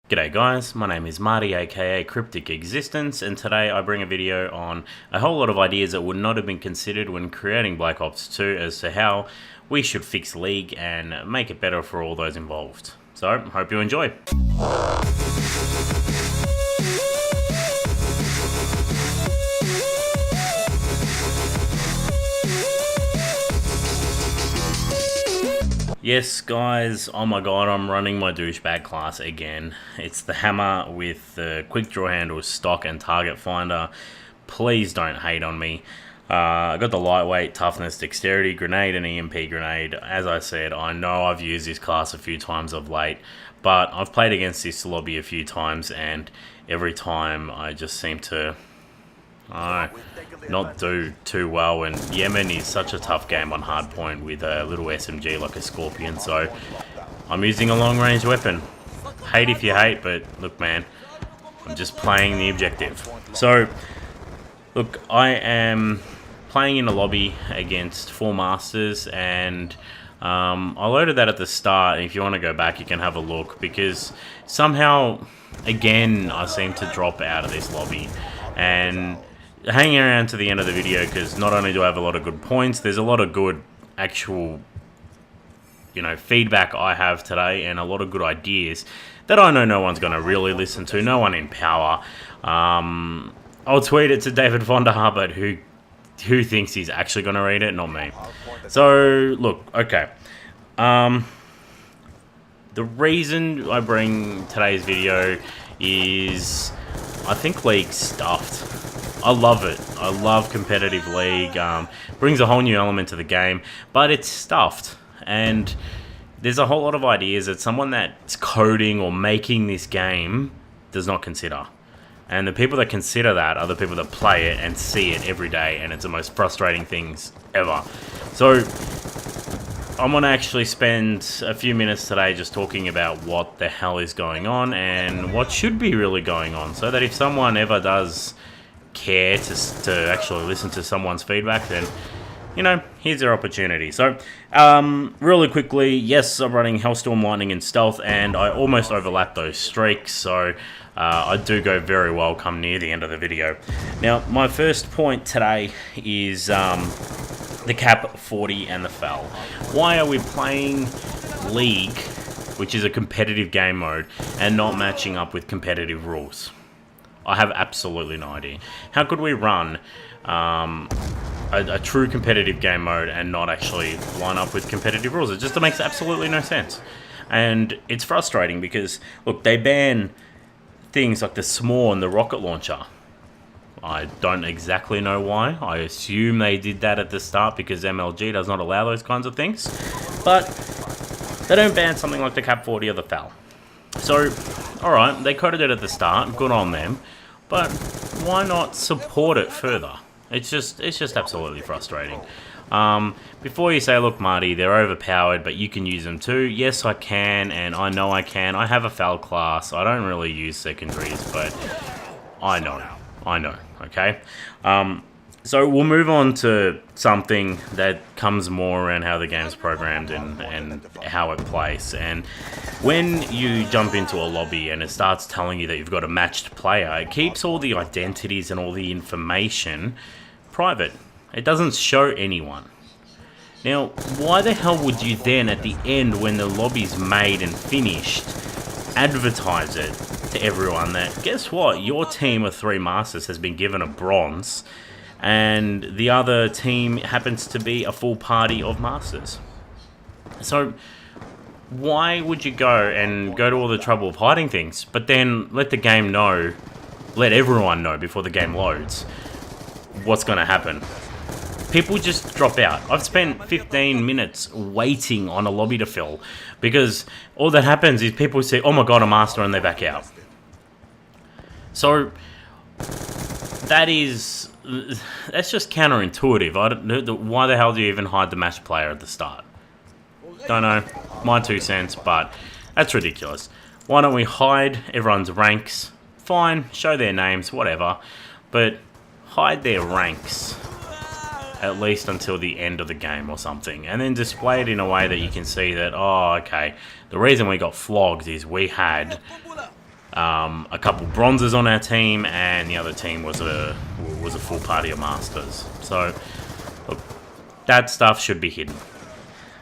G'day guys, my name is Marty aka CrypticExistence, and today I bring a video on a whole lot of ideas that would not have been considered when creating Black Ops 2 as to how we should fix League and make it better for all those involved. So, hope you enjoy. Yes guys, oh my god, I'm running my douchebag class again. It's the hammer with the quick draw handle, stock and target finder. Please don't hate on me. I got the lightweight, toughness, dexterity, grenade and EMP grenade. As I said, I know I've used this class a few times of late, but I've played against this lobby a few times and every time I just seem to not do too well, and Yemen is such a tough game on hardpoint with a little SMG like a Scorpion, so I'm using a long range weapon. Hate if you hate, but look man, I'm just playing the objective. So look, I am playing in a lobby against 4 Masters, and I loaded that at the start, and if you want to go back you can have a look, because somehow again I seem to drop out of this lobby. And hang around to the end of the video, because not only do I have a lot of good points, there's a lot of good actual, feedback I have today, and a lot of good ideas that I know no one's going to really listen to, no one in power. I'll tweet it to David Vonderhaar, but who thinks he's actually going to read it? Not me. So, look, okay. The reason I bring today's video is I think League's stuffed. I love it. I love competitive League. Brings a whole new element to the game, but it's stuffed. And there's a whole lot of ideas that someone that's coding or making this game does not consider. And the people that consider that are the people that play it and see it every day, and it's the most frustrating things ever. So I'm going to actually spend a few minutes today just talking about what the hell is going on and what should be really going on, so that if someone ever does care to actually listen to someone's feedback, then here's their opportunity. So really quickly, yes, I'm running Hellstorm, Lightning and Stealth, and I almost overlap those streaks, so I do go very well come near the end of the video. Now my first point today is the Cap 40 and the FAL. Why are we playing League, which is a competitive game mode, and not matching up with competitive rules? I have absolutely no idea. How could we run a true competitive game mode and not actually line up with competitive rules? It just makes absolutely no sense. And it's frustrating because, look, they ban things like the s'more and the rocket launcher. I don't exactly know why. I assume they did that at the start because MLG does not allow those kinds of things. But they don't ban something like the Cap 40 or the FAL. So, alright, they coded it at the start, good on them, but why not support it further? It's just absolutely frustrating. Before you say, look Marty, they're overpowered, but you can use them too. Yes, I can, and I know I can. I have a FAL class. I don't really use secondaries, but I know, okay? So we'll move on to something that comes more around how the game's programmed and how it plays. And when you jump into a lobby and it starts telling you that you've got a matched player, it keeps all the identities and all the information private. It doesn't show anyone. Now, why the hell would you then, at the end, when the lobby's made and finished, advertise it to everyone that, guess what, your team of 3 Masters has been given a bronze, and the other team happens to be a full party of Masters? So why would you go to all the trouble of hiding things, but then let the game know, let everyone know before the game loads what's going to happen? People just drop out. I've spent 15 minutes waiting on a lobby to fill because all that happens is people say, oh my god, a Master, and they back out. So that's just counterintuitive. I don't know, why the hell do you even hide the match player at the start? Don't know, my 2 cents, but that's ridiculous. Why don't we hide everyone's ranks? Fine, show their names, whatever, but hide their ranks at least until the end of the game or something, and then display it in a way that you can see that, oh, okay, the reason we got flogged is we had a couple bronzes on our team, and the other team was a full party of masters. So look, that stuff should be hidden.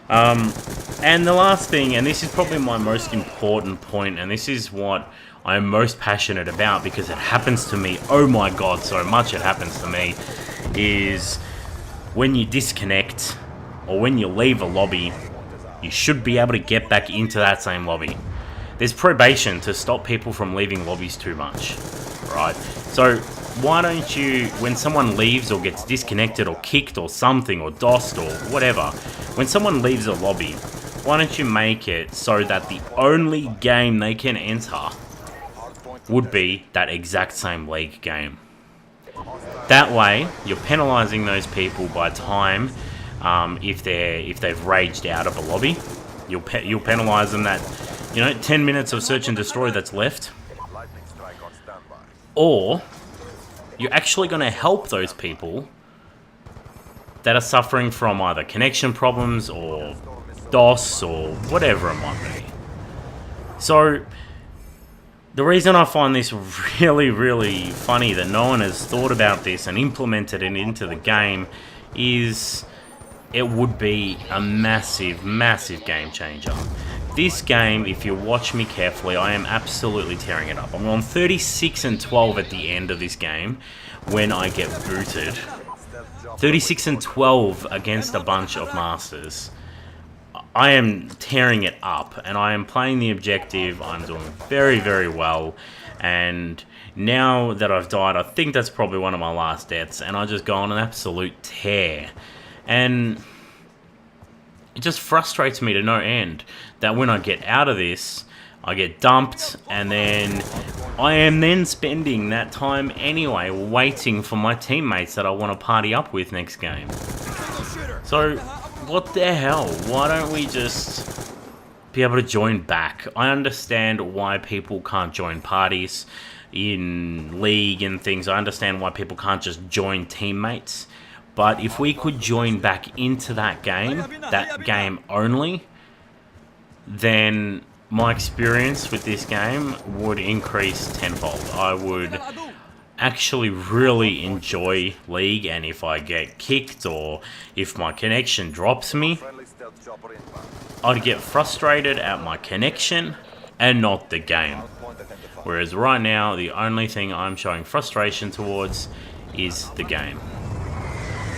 And the last thing, and this is probably my most important point, and this is what I'm most passionate about because it happens to me, oh my god, so much it happens to me, is when you disconnect or when you leave a lobby, you should be able to get back into that same lobby. There's probation to stop people from leaving lobbies too much, right? So why don't you, when someone leaves or gets disconnected or kicked or something or DOSed or whatever, when someone leaves a lobby, why don't you make it so that the only game they can enter would be that exact same league game? That way, you're penalising those people by time if they've raged out of a lobby. You'll penalise them that, 10 minutes of search and destroy that's left. Or you're actually going to help those people that are suffering from either connection problems or DOS or whatever it might be. So the reason I find this really, really funny that no one has thought about this and implemented it into the game is it would be a massive, massive game changer. This game, if you watch me carefully, I am absolutely tearing it up. I'm on 36-12 at the end of this game when I get booted. 36-12 against a bunch of masters. I am tearing it up, and I am playing the objective. I'm doing very, very well, and now that I've died, I think that's probably one of my last deaths, and I just go on an absolute tear. And it just frustrates me to no end that when I get out of this, I get dumped, and then I am then spending that time anyway waiting for my teammates that I want to party up with next game. So what the hell? Why don't we just be able to join back? I understand why people can't join parties in League and things. I understand why people can't just join teammates. But if we could join back into that game only, then my experience with this game would increase tenfold. I would actually really enjoy League, and if I get kicked or if my connection drops me, I'd get frustrated at my connection and not the game. Whereas right now, the only thing I'm showing frustration towards is the game.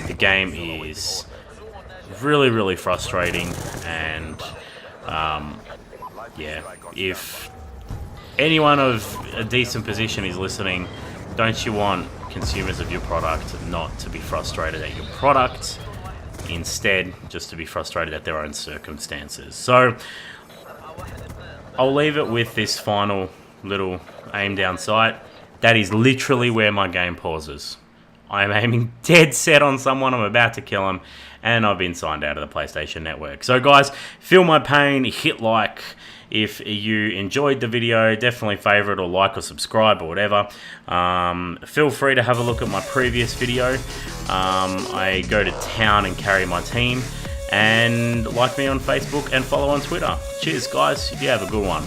The game is really, really frustrating, and yeah, if anyone of a decent position is listening, don't you want consumers of your product not to be frustrated at your product, instead just to be frustrated at their own circumstances? So I'll leave it with this final little aim down sight. That is literally where my game pauses. I'm aiming dead set on someone, I'm about to kill him, and I've been signed out of the PlayStation Network. So guys, feel my pain, hit like if you enjoyed the video, definitely favorite or like or subscribe or whatever. Feel free to have a look at my previous video. I go to town and carry my team, and like me on Facebook and follow on Twitter. Cheers guys, you have a good one.